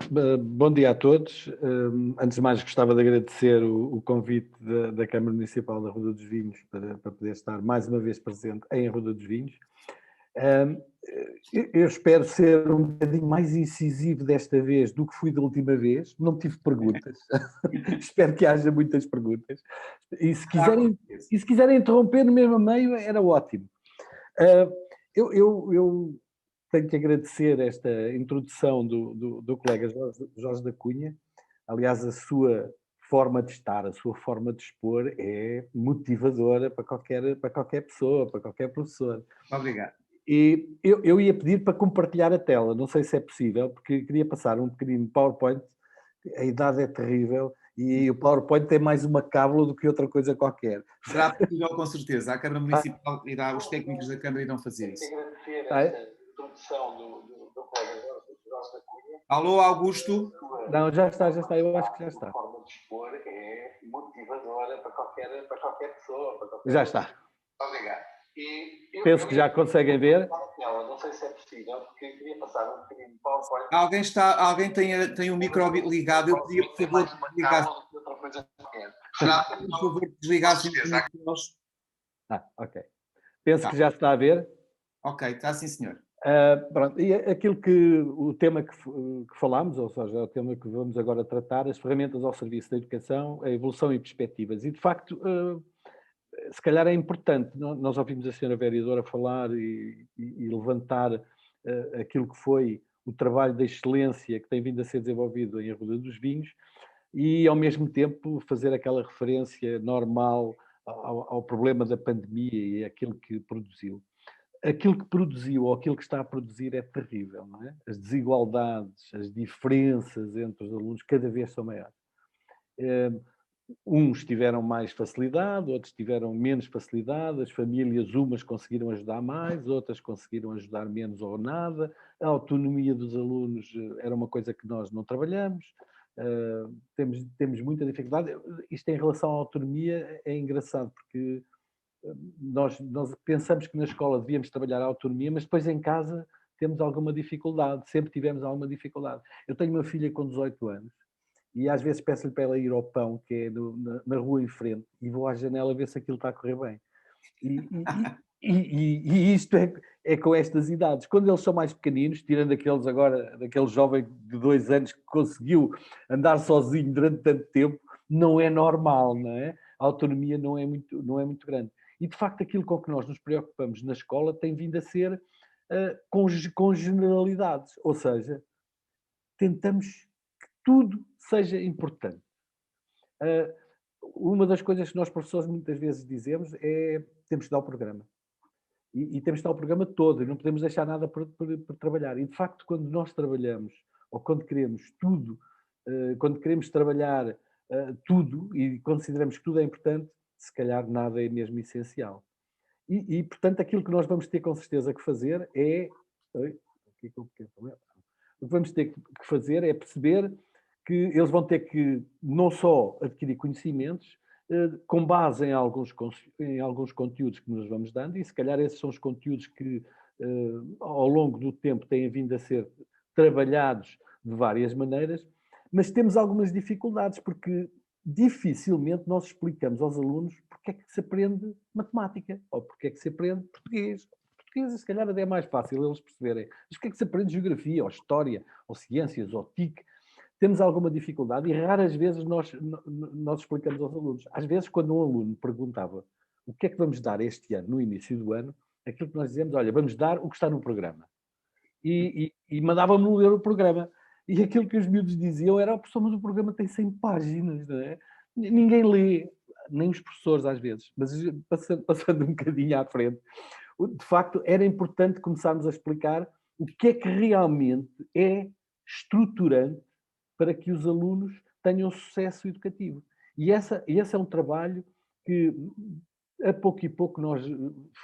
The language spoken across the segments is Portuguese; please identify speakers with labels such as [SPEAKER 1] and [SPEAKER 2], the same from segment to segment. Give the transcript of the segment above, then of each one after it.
[SPEAKER 1] Bom dia a todos. Antes de mais, gostava de agradecer o convite da Câmara Municipal da Ruda dos Vinhos para poder estar mais uma vez presente em Ruda dos Vinhos. Eu espero ser um bocadinho mais incisivo desta vez do que fui da última vez. Não tive perguntas. Espero que haja muitas perguntas. E se quiserem interromper no mesmo meio, era ótimo. Eu tenho que agradecer esta introdução do colega Jorge da Cunha. Aliás, a sua forma de estar, a sua forma de expor é motivadora para qualquer pessoa, para qualquer professor.
[SPEAKER 2] Obrigado.
[SPEAKER 1] E eu ia pedir para compartilhar a tela, não sei se é possível, porque queria passar um bocadinho de PowerPoint. A idade é terrível e o PowerPoint tem mais uma cábula do que outra coisa qualquer.
[SPEAKER 2] Será possível, com certeza. A Câmara Municipal os técnicos da Câmara irão fazer isso.
[SPEAKER 1] Agradecer esta introdução do colega Jorge da Cunha.
[SPEAKER 2] Alô, Augusto?
[SPEAKER 1] Não, já está, eu acho que já está.
[SPEAKER 3] A forma de expor é motivadora para qualquer pessoa.
[SPEAKER 1] Já está.
[SPEAKER 3] Obrigado.
[SPEAKER 1] Penso que já conseguem ver.
[SPEAKER 3] Não sei se é possível, porque queria passar um bocadinho de PowerPoint.
[SPEAKER 2] Alguém tem o micro ligado, eu pedia, por favor, desligasse os micros.
[SPEAKER 1] Ok. Penso que já está a ver.
[SPEAKER 2] Ok, está sim, senhor.
[SPEAKER 1] Pronto, e o tema que falámos, ou seja, o tema que vamos agora tratar, as ferramentas ao serviço da educação, a evolução e perspectivas. E, de facto, se calhar é importante, nós ouvimos a senhora vereadora falar e levantar aquilo que foi o trabalho de excelência que tem vindo a ser desenvolvido em Arruda dos Vinhos e, ao mesmo tempo, fazer aquela referência normal ao problema da pandemia e aquilo que produziu. Aquilo que produziu ou aquilo que está a produzir é terrível, não é? As desigualdades, as diferenças entre os alunos cada vez são maiores. Uns tiveram mais facilidade, outros tiveram menos facilidade, as famílias, umas conseguiram ajudar mais, outras conseguiram ajudar menos ou nada. A autonomia dos alunos era uma coisa que nós não trabalhamos, temos muita dificuldade. Isto em relação à autonomia é engraçado, porque nós pensamos que na escola devíamos trabalhar a autonomia, mas depois em casa temos alguma dificuldade, sempre tivemos alguma dificuldade. Eu tenho uma filha com 18 anos, e às vezes peço-lhe para ela ir ao pão, que é na rua em frente, e vou à janela ver se aquilo está a correr bem. E isto é com estas idades. Quando eles são mais pequeninos, tirando daquele jovem de 2 anos que conseguiu andar sozinho durante tanto tempo, não é normal, não é? A autonomia não é muito grande. E, de facto, aquilo com que nós nos preocupamos na escola tem vindo a ser com generalidades. Ou seja, tentamos que tudo seja importante. Uma das coisas que nós, professores, muitas vezes dizemos é temos que dar o programa. E temos que dar o programa todo, e não podemos deixar nada por trabalhar. E, de facto, quando nós trabalhamos, ou quando queremos tudo, quando queremos trabalhar tudo, e consideramos que tudo é importante, se calhar nada é mesmo essencial. E, portanto, aquilo que nós vamos ter com certeza que fazer é... O que vamos ter que fazer é perceber que eles vão ter que não só adquirir conhecimentos, com base em alguns conteúdos que nos vamos dando, e se calhar esses são os conteúdos que ao longo do tempo têm vindo a ser trabalhados de várias maneiras, mas temos algumas dificuldades, porque dificilmente nós explicamos aos alunos porque é que se aprende matemática, ou porque é que se aprende português. Português, se calhar, até é mais fácil eles perceberem. Mas porque é que se aprende geografia, ou história, ou ciências, ou TIC? Temos alguma dificuldade e raras vezes nós explicamos aos alunos. Às vezes, quando um aluno perguntava o que é que vamos dar este ano, no início do ano, aquilo que nós dizemos, olha, vamos dar o que está no programa. E mandávamos ler o programa. E aquilo que os miúdos diziam era, professor, mas o programa tem 100 páginas, não é? Ninguém lê, nem os professores às vezes, mas passando um bocadinho à frente. De facto, era importante começarmos a explicar o que é que realmente é estruturante para que os alunos tenham sucesso educativo. E esse é um trabalho que, a pouco e pouco, nós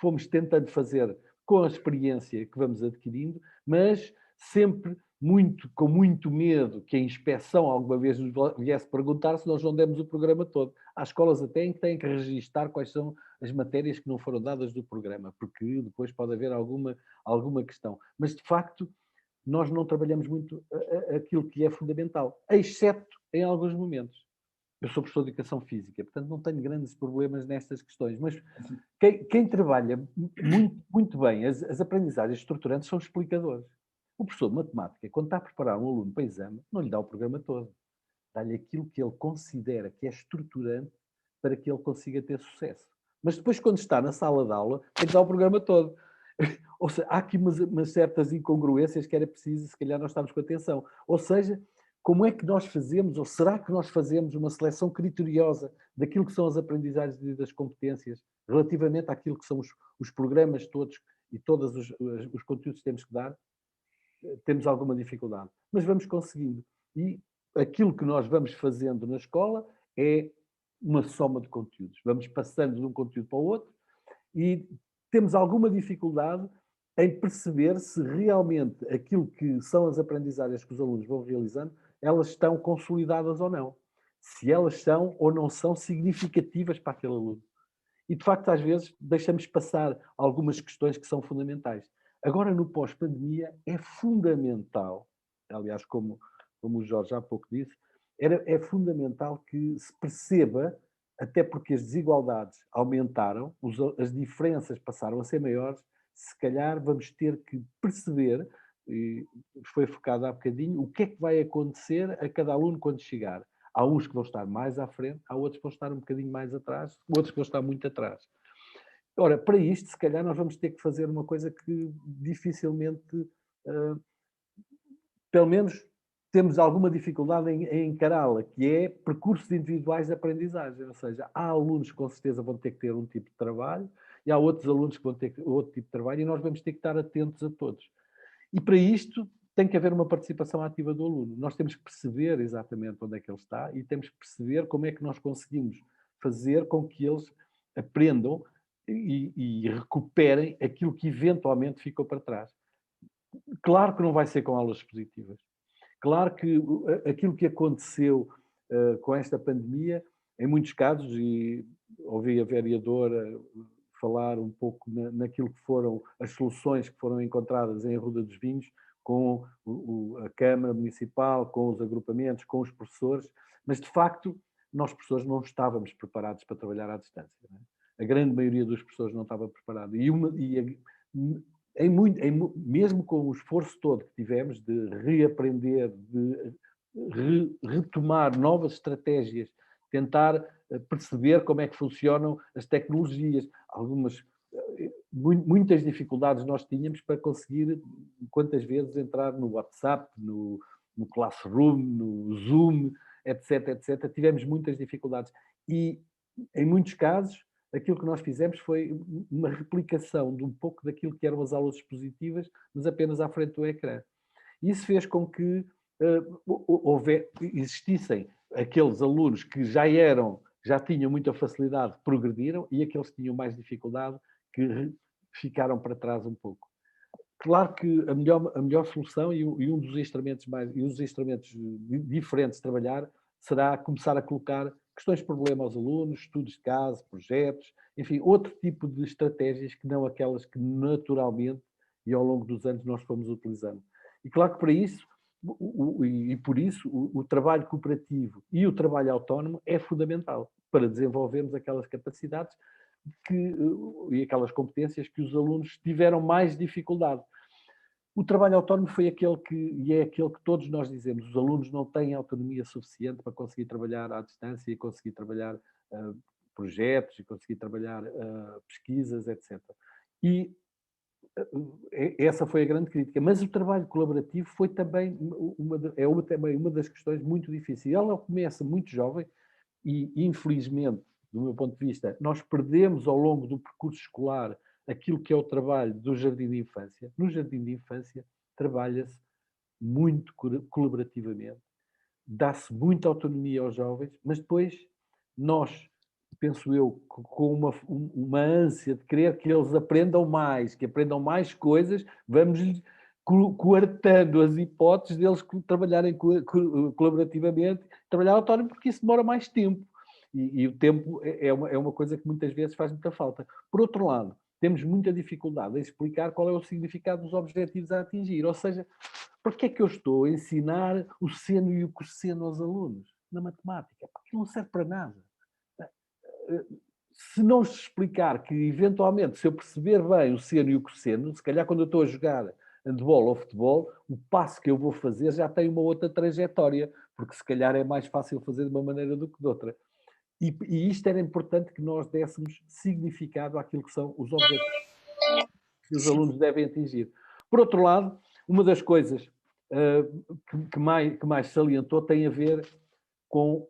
[SPEAKER 1] fomos tentando fazer com a experiência que vamos adquirindo, mas sempre com muito medo que a inspeção alguma vez nos viesse perguntar se nós não demos o programa todo. Há escolas até em que têm que registar quais são as matérias que não foram dadas do programa, porque depois pode haver alguma questão. Mas, de facto, nós não trabalhamos muito aquilo que é fundamental, exceto em alguns momentos. Eu sou professor de educação física, portanto não tenho grandes problemas nestas questões, mas quem trabalha muito bem as aprendizagens estruturantes são os explicadores. O professor de matemática, quando está a preparar um aluno para exame, não lhe dá o programa todo. Dá-lhe aquilo que ele considera que é estruturante para que ele consiga ter sucesso. Mas depois, quando está na sala de aula, tem que dar o programa todo. Ou seja, há aqui umas certas incongruências que era preciso, se calhar, nós estarmos com atenção. Ou seja, como é que nós fazemos, ou será que nós fazemos uma seleção criteriosa daquilo que são as aprendizagens e das competências, relativamente àquilo que são os programas todos e todos os conteúdos que temos que dar? Temos alguma dificuldade, mas vamos conseguindo. E aquilo que nós vamos fazendo na escola é uma soma de conteúdos. Vamos passando de um conteúdo para o outro e temos alguma dificuldade em perceber se realmente aquilo que são as aprendizagens que os alunos vão realizando, elas estão consolidadas ou não. Se elas são ou não são significativas para aquele aluno. E, de facto, às vezes, deixamos passar algumas questões que são fundamentais. Agora, no pós-pandemia, é fundamental, aliás, como o Jorge há pouco disse, é fundamental que se perceba, até porque as desigualdades aumentaram, as diferenças passaram a ser maiores, se calhar vamos ter que perceber, e foi focado há bocadinho, o que é que vai acontecer a cada aluno quando chegar. Há uns que vão estar mais à frente, há outros que vão estar um bocadinho mais atrás, outros que vão estar muito atrás. Ora, para isto, se calhar, nós vamos ter que fazer uma coisa que dificilmente, pelo menos, temos alguma dificuldade em encará-la, que é percursos individuais de aprendizagem. Ou seja, há alunos que com certeza vão ter que ter um tipo de trabalho e há outros alunos que vão ter outro tipo de trabalho e nós vamos ter que estar atentos a todos. E para isto tem que haver uma participação ativa do aluno. Nós temos que perceber exatamente onde é que ele está e temos que perceber como é que nós conseguimos fazer com que eles aprendam e recuperem aquilo que eventualmente ficou para trás. Claro que não vai ser com aulas positivas. Claro que aquilo que aconteceu com esta pandemia, em muitos casos, e ouvi a vereadora falar um pouco naquilo que foram as soluções que foram encontradas em Arruda dos Vinhos, com a Câmara Municipal, com os agrupamentos, com os professores, mas de facto nós professores não estávamos preparados para trabalhar à distância. Não é? A grande maioria dos professores não estava preparado. Mesmo com o esforço todo que tivemos de reaprender, de retomar novas estratégias, tentar perceber como é que funcionam as tecnologias, muitas dificuldades nós tínhamos para conseguir, quantas vezes, entrar no WhatsApp, no Classroom, no Zoom, etc. Tivemos muitas dificuldades. E, em muitos casos, aquilo que nós fizemos foi uma replicação de um pouco daquilo que eram as aulas expositivas, mas apenas à frente do ecrã. Isso fez com que existissem aqueles alunos que já tinham muita facilidade, progrediram, e aqueles que tinham mais dificuldade, que ficaram para trás um pouco. Claro que a melhor solução e um dos instrumentos diferentes de trabalhar será começar a colocar questões de problema aos alunos, estudos de caso, projetos, enfim, outro tipo de estratégias que não aquelas que naturalmente e ao longo dos anos nós fomos utilizando. E claro que para isso, e por isso, o trabalho cooperativo e o trabalho autónomo é fundamental para desenvolvermos aquelas capacidades e aquelas competências que os alunos tiveram mais dificuldade. O trabalho autónomo foi aquele que todos nós dizemos, os alunos não têm autonomia suficiente para conseguir trabalhar à distância e conseguir trabalhar projetos e conseguir trabalhar pesquisas, etc. E essa foi a grande crítica. Mas o trabalho colaborativo foi também uma das questões muito difíceis. Ela começa muito jovem e, infelizmente, do meu ponto de vista, nós perdemos ao longo do percurso escolar aquilo que é o trabalho do jardim de infância. No jardim de infância trabalha-se muito colaborativamente, dá-se muita autonomia aos jovens, mas depois nós, penso eu, com uma ânsia de querer que eles aprendam mais, que aprendam mais coisas, vamos coartando as hipóteses deles trabalharem colaborativamente, trabalhar autónomo, porque isso demora mais tempo. E o tempo é uma coisa que muitas vezes faz muita falta. Por outro lado, temos muita dificuldade em explicar qual é o significado dos objetivos a atingir. Ou seja, para que é que eu estou a ensinar o seno e o cosseno aos alunos na matemática? Porque não serve para nada. Se não se explicar que, eventualmente, se eu perceber bem o seno e o cosseno, se calhar quando eu estou a jogar handball ou futebol, o passo que eu vou fazer já tem uma outra trajetória, porque se calhar é mais fácil fazer de uma maneira do que de outra. E isto era importante que nós dessemos significado àquilo que são os objetivos que os alunos devem atingir. Por outro lado, uma das coisas que mais salientou tem a ver com,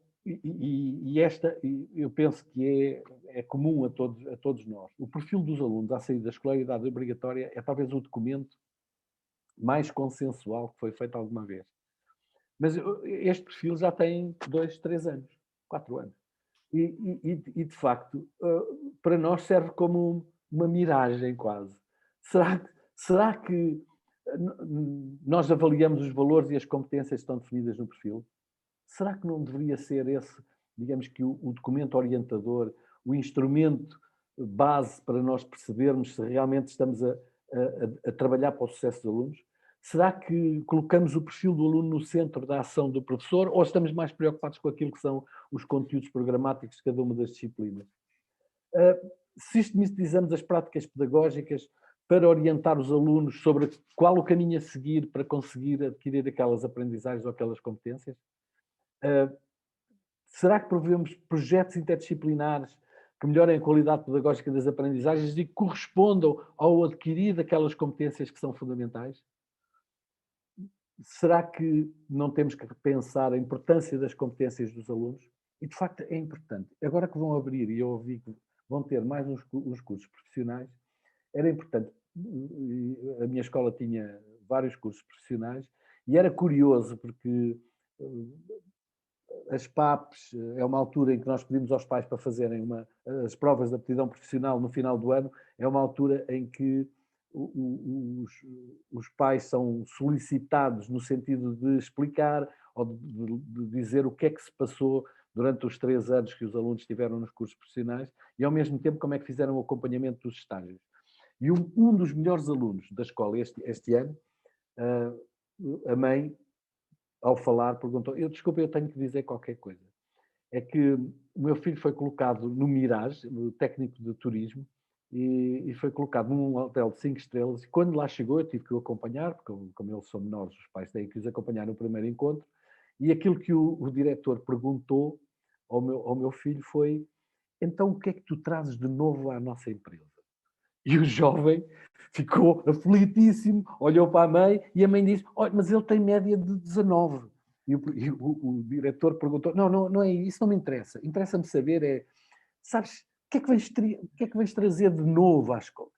[SPEAKER 1] esta eu penso que é comum a todos nós. O perfil dos alunos à saída da escolaridade obrigatória é talvez o documento mais consensual que foi feito alguma vez. Mas este perfil já tem 2, 3 anos, 4 anos. E de facto, para nós serve como uma miragem quase. Será que nós avaliamos os valores e as competências que estão definidas no perfil? Será que não deveria ser esse, digamos que o documento orientador, o instrumento base para nós percebermos se realmente estamos a trabalhar para o sucesso dos alunos? Será que colocamos o perfil do aluno no centro da ação do professor ou estamos mais preocupados com aquilo que são os conteúdos programáticos de cada uma das disciplinas? Sistematizamos as práticas pedagógicas para orientar os alunos sobre qual o caminho a seguir para conseguir adquirir aquelas aprendizagens ou aquelas competências? Será que provemos projetos interdisciplinares que melhorem a qualidade pedagógica das aprendizagens e que correspondam ao adquirir daquelas competências que são fundamentais? Será que não temos que repensar a importância das competências dos alunos? E, de facto, é importante. Agora que vão abrir, e eu ouvi que vão ter mais uns cursos profissionais, era importante. A minha escola tinha vários cursos profissionais e era curioso porque as PAPs é uma altura em que nós pedimos aos pais para fazerem as provas de aptidão profissional no final do ano, é uma altura em que os pais são solicitados no sentido de explicar ou de dizer o que é que se passou durante os 3 anos que os alunos tiveram nos cursos profissionais e, ao mesmo tempo, como é que fizeram o acompanhamento dos estágios. E um dos melhores alunos da escola este ano, a mãe, ao falar, perguntou, desculpa, eu tenho que dizer qualquer coisa. É que o meu filho foi colocado no Mirage, no técnico de turismo, e foi colocado num hotel de 5 estrelas, e quando lá chegou eu tive que o acompanhar, porque como eles são menores, os pais têm que os acompanhar no primeiro encontro, e aquilo que o diretor perguntou ao meu filho foi, então o que é que tu trazes de novo à nossa empresa? E o jovem ficou aflitíssimo, olhou para a mãe e a mãe disse, olha, mas ele tem média de 19. E o diretor perguntou, não é isso, não me interessa. Interessa-me saber sabes, o que é que vens trazer de novo à escola?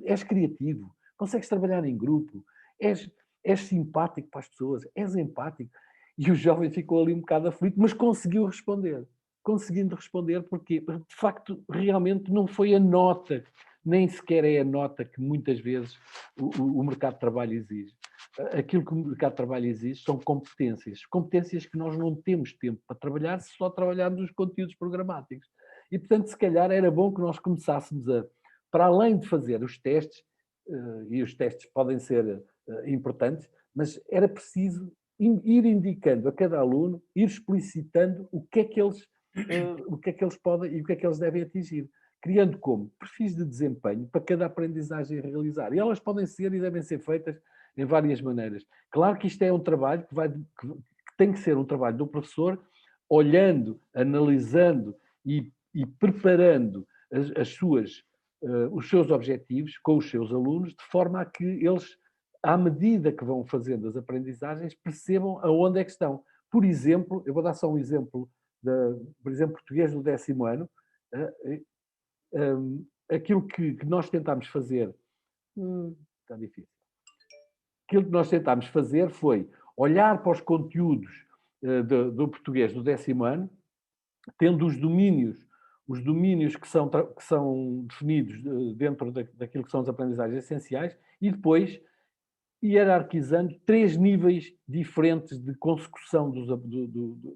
[SPEAKER 1] És criativo, consegues trabalhar em grupo, és simpático para as pessoas, és empático. E o jovem ficou ali um bocado aflito, mas conseguiu responder. Conseguindo responder, porque de facto realmente não foi a nota, nem sequer é a nota que muitas vezes o mercado de trabalho exige. Aquilo que o mercado de trabalho exige são competências que nós não temos tempo para trabalhar se só trabalharmos os conteúdos programáticos. E, portanto, se calhar era bom que nós começássemos para além de fazer os testes, e os testes podem ser importantes, mas era preciso ir indicando a cada aluno, ir explicitando o que é que eles podem e o que é que eles devem atingir, criando como perfis de desempenho para cada aprendizagem a realizar. E elas podem ser e devem ser feitas em várias maneiras. Claro que isto é um trabalho que tem que ser um trabalho do professor, olhando, analisando e preparando os seus objetivos com os seus alunos, de forma a que eles, à medida que vão fazendo as aprendizagens, percebam aonde é que estão. Por exemplo, eu vou dar só um exemplo, por exemplo, português do 10º ano, aquilo que nós tentámos fazer, está difícil, aquilo que nós tentámos fazer foi olhar para os conteúdos do português do 10º ano, tendo os domínios que são definidos dentro daquilo que são as aprendizagens essenciais e depois hierarquizando 3 níveis diferentes de consecução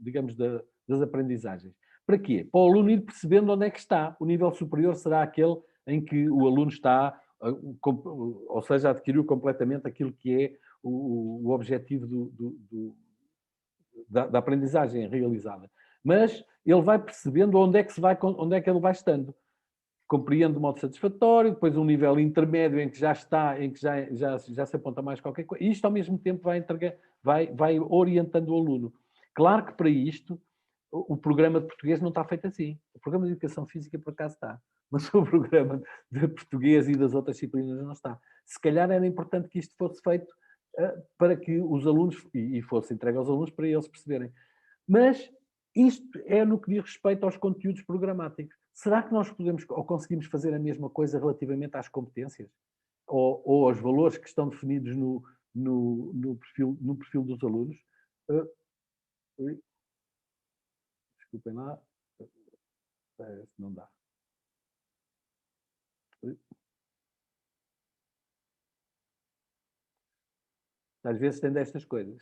[SPEAKER 1] digamos, das aprendizagens. Para quê? Para o aluno ir percebendo onde é que está. O nível superior será aquele em que o aluno está, ou seja, adquiriu completamente aquilo que é o objetivo da aprendizagem realizada. Mas ele vai percebendo onde é que ele vai estando. Compreende de modo satisfatório, depois um nível intermédio em que já está, em que já se aponta mais qualquer coisa. E isto, ao mesmo tempo, vai orientando o aluno. Claro que para isto, o programa de português não está feito assim. O programa de educação física, por acaso, está. Mas o programa de português e das outras disciplinas não está. Se calhar era importante que isto fosse feito para que os alunos, e fosse entregue aos alunos para eles perceberem. Mas isto é no que diz respeito aos conteúdos programáticos. Será que nós podemos ou conseguimos fazer a mesma coisa relativamente às competências? Ou aos valores que estão definidos no perfil dos alunos? Desculpem lá. Não dá. Às vezes tem destas coisas.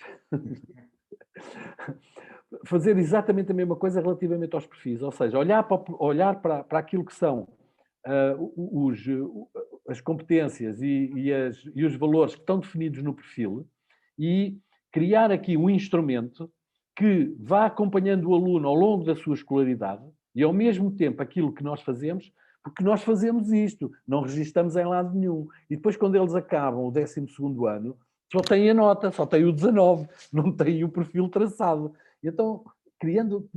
[SPEAKER 1] Fazer exatamente a mesma coisa relativamente aos perfis, ou seja, olhar para aquilo que são as competências e os valores que estão definidos no perfil e criar aqui um instrumento que vá acompanhando o aluno ao longo da sua escolaridade e, ao mesmo tempo, aquilo que nós fazemos, porque nós fazemos isto, não registamos em lado nenhum. E depois, quando eles acabam o 12º ano, só têm a nota, só têm o 19, não têm o perfil traçado. Então, criando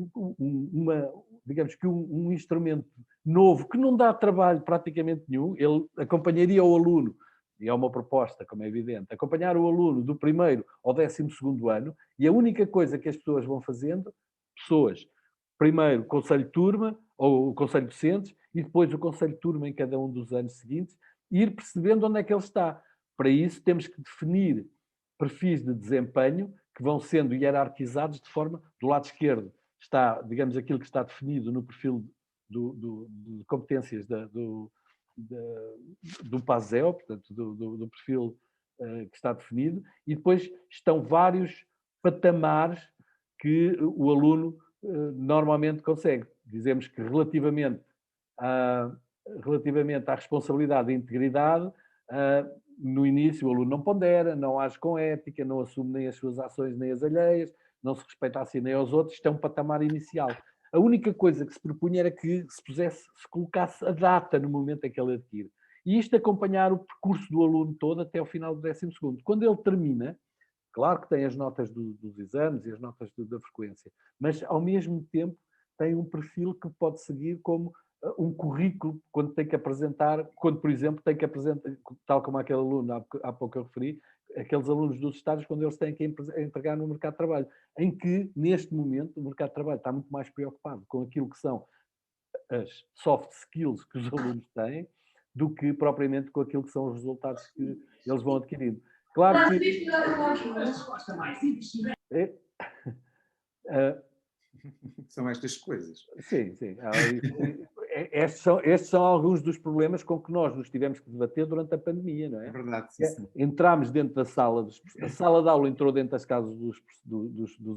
[SPEAKER 1] digamos que um instrumento novo, que não dá trabalho praticamente nenhum, ele acompanharia o aluno, e é uma proposta, como é evidente, acompanhar o aluno do 1º ao 12º ano, e a única coisa que as pessoas vão fazendo, primeiro o conselho de turma, ou o conselho de docentes, e depois o conselho de turma em cada um dos anos seguintes, e ir percebendo onde é que ele está. Para isso temos que definir perfis de desempenho que vão sendo hierarquizados de forma, do lado esquerdo está, digamos, aquilo que está definido no perfil de competências do PASEO, portanto, do perfil que está definido, e depois estão vários patamares que o aluno normalmente consegue. Dizemos que relativamente à responsabilidade e integridade, no início o aluno não pondera, não age com ética, não assume nem as suas ações nem as alheias, não se respeita a si nem aos outros, isto é um patamar inicial. A única coisa que se propunha era que se colocasse a data no momento em que ele adquire. E isto acompanhar o percurso do aluno todo até ao final do 12º. Quando ele termina, claro que tem as notas dos exames e as notas da frequência, mas ao mesmo tempo tem um perfil que pode seguir como um currículo quando tem que apresentar, quando, por exemplo, tem que apresentar, tal como aquele aluno há pouco eu referi, aqueles alunos dos estágios quando eles têm que entregar no mercado de trabalho, em que, neste momento, o mercado de trabalho está muito mais preocupado com aquilo que são as soft skills que os alunos têm, do que propriamente com aquilo que são os resultados que eles vão adquirindo. Claro que...
[SPEAKER 2] São estas coisas.
[SPEAKER 1] Sim. Estes são alguns dos problemas com que nós nos tivemos que debater durante a pandemia, não é?
[SPEAKER 2] É verdade, sim.
[SPEAKER 1] Entramos dentro da sala, a sala de aula entrou dentro das casas dos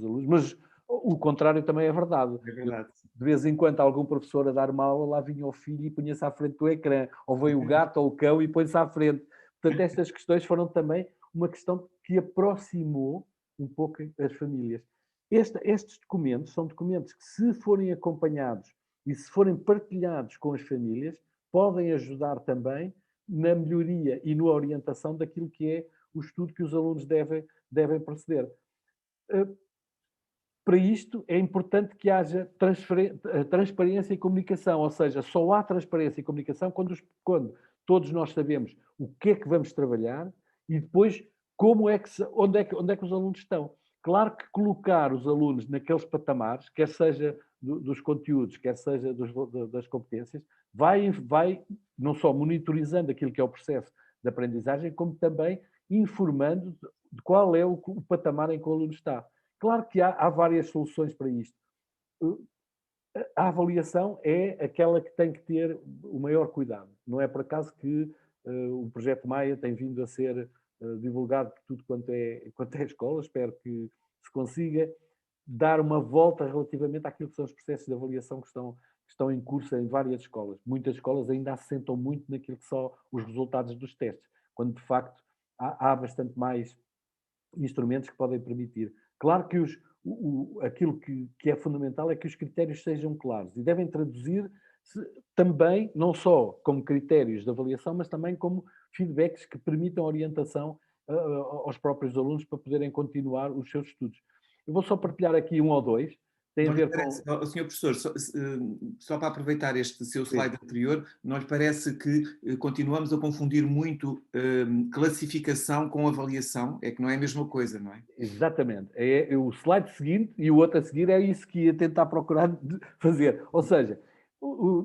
[SPEAKER 1] alunos, mas o contrário também é verdade.
[SPEAKER 2] É verdade.
[SPEAKER 1] De vez em quando algum professor a dar uma aula, lá vinha o filho e punha-se à frente do ecrã, ou veio o gato ou o cão e põe-se à frente. Portanto, estas questões foram também uma questão que aproximou um pouco as famílias. Estes documentos são documentos que, se forem acompanhados e se forem partilhados com as famílias, podem ajudar também na melhoria e na orientação daquilo que é o estudo que os alunos devem proceder. Para isto, é importante que haja transparência e comunicação, ou seja, só há transparência e comunicação quando todos nós sabemos o que é que vamos trabalhar e depois onde é que os alunos estão. Claro que colocar os alunos naqueles patamares, quer seja dos conteúdos, quer seja das competências, vai não só monitorizando aquilo que é o processo de aprendizagem, como também informando de qual é o patamar em que o aluno está. Claro que há várias soluções para isto. A avaliação é aquela que tem que ter o maior cuidado. Não é por acaso que o Projeto Maia tem vindo a ser divulgado por tudo quanto é escola. Espero que se consiga dar uma volta relativamente àquilo que são os processos de avaliação que que estão em curso em várias escolas. Muitas escolas ainda assentam muito naquilo que são os resultados dos testes, quando de facto há bastante mais instrumentos que podem permitir. Claro que aquilo que é fundamental é que os critérios sejam claros e devem traduzir também, não só como critérios de avaliação, mas também como feedbacks que permitam orientação aos próprios alunos para poderem continuar os seus estudos. Eu vou só partilhar aqui um ou dois. Tem a ver com...
[SPEAKER 2] Senhor Professor, só para aproveitar este seu slide anterior, nós parece que continuamos a confundir muito classificação com avaliação, é que não é a mesma coisa, não é?
[SPEAKER 1] Exatamente. É o slide seguinte e o outro a seguir é isso que ia tentar procurar fazer. Ou seja,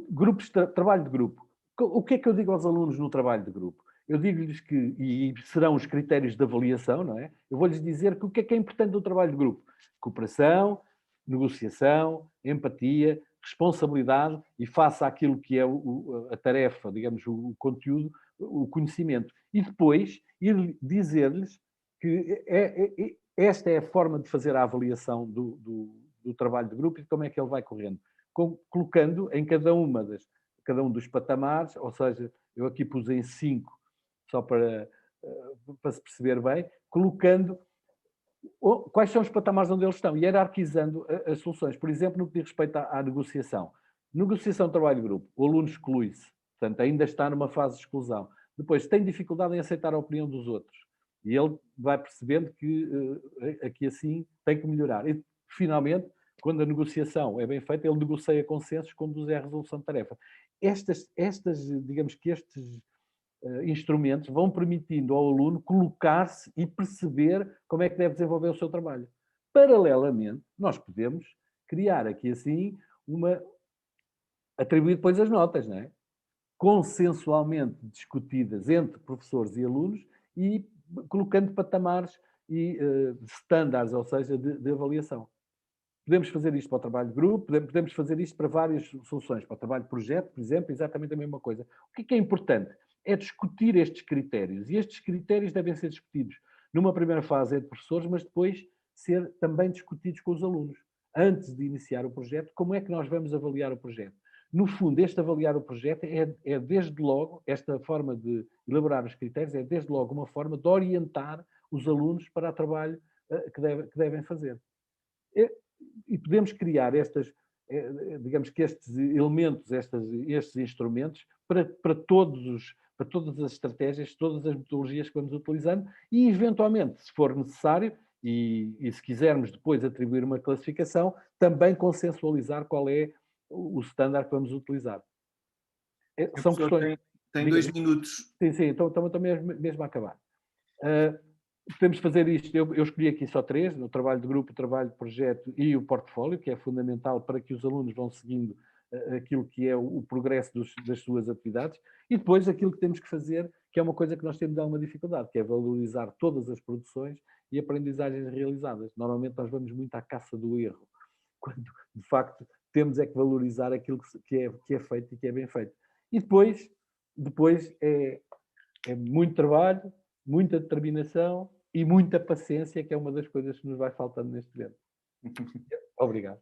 [SPEAKER 1] grupos trabalho de grupo. O que é que eu digo aos alunos no trabalho de grupo? Eu digo-lhes que, e serão os critérios de avaliação, não é? Eu vou-lhes dizer que o que é importante no trabalho de grupo? Cooperação, negociação, empatia, responsabilidade e faça aquilo que é a tarefa, digamos, o conteúdo, o conhecimento. E depois ir dizer-lhes que esta é a forma de fazer a avaliação do trabalho de grupo e de como é que ele vai correndo. Colocando em cada um dos patamares, ou seja, eu aqui pus em 5, só para se perceber bem, colocando quais são os patamares onde eles estão, hierarquizando as soluções. Por exemplo, no que diz respeito à negociação. Negociação de trabalho de grupo, o aluno exclui-se, portanto, ainda está numa fase de exclusão. Depois, tem dificuldade em aceitar a opinião dos outros. E ele vai percebendo que aqui assim tem que melhorar. E, finalmente, quando a negociação é bem feita, ele negocia consensos, conduz à resolução de tarefa. Digamos que estes instrumentos vão permitindo ao aluno colocar-se e perceber como é que deve desenvolver o seu trabalho. Paralelamente, nós podemos criar aqui assim atribuir depois as notas, não é? Consensualmente discutidas entre professores e alunos e colocando patamares e standards, ou seja, de avaliação. Podemos fazer isto para o trabalho de grupo, podemos fazer isto para várias soluções, para o trabalho de projeto, por exemplo, exatamente a mesma coisa. O que é importante? É discutir estes critérios, e estes critérios devem ser discutidos numa primeira fase entre professores, mas depois ser também discutidos com os alunos. Antes de iniciar o projeto, como é que nós vamos avaliar o projeto? No fundo, este avaliar o projeto é desde logo, esta forma de elaborar os critérios, é desde logo uma forma de orientar os alunos para o trabalho que devem fazer. E podemos criar digamos que estes elementos, estes instrumentos para todas as estratégias, todas as metodologias que vamos utilizando e, eventualmente, se for necessário, e se quisermos depois atribuir uma classificação, também consensualizar qual é o standard que vamos utilizar. São questões...
[SPEAKER 2] Tem 2 minutos.
[SPEAKER 1] Sim, então estou mesmo a acabar. Podemos fazer isto, eu escolhi aqui só 3, no trabalho de grupo, o trabalho de projeto e o portfólio, que é fundamental para que os alunos vão seguindo aquilo que é o progresso das suas atividades, e depois aquilo que temos que fazer, que é uma coisa que nós temos alguma dificuldade, que é valorizar todas as produções e aprendizagens realizadas. Normalmente nós vamos muito à caça do erro, quando de facto temos é que valorizar aquilo que é feito e que é bem feito. E depois é muito trabalho, muita determinação e muita paciência, que é uma das coisas que nos vai faltando neste evento. Obrigado.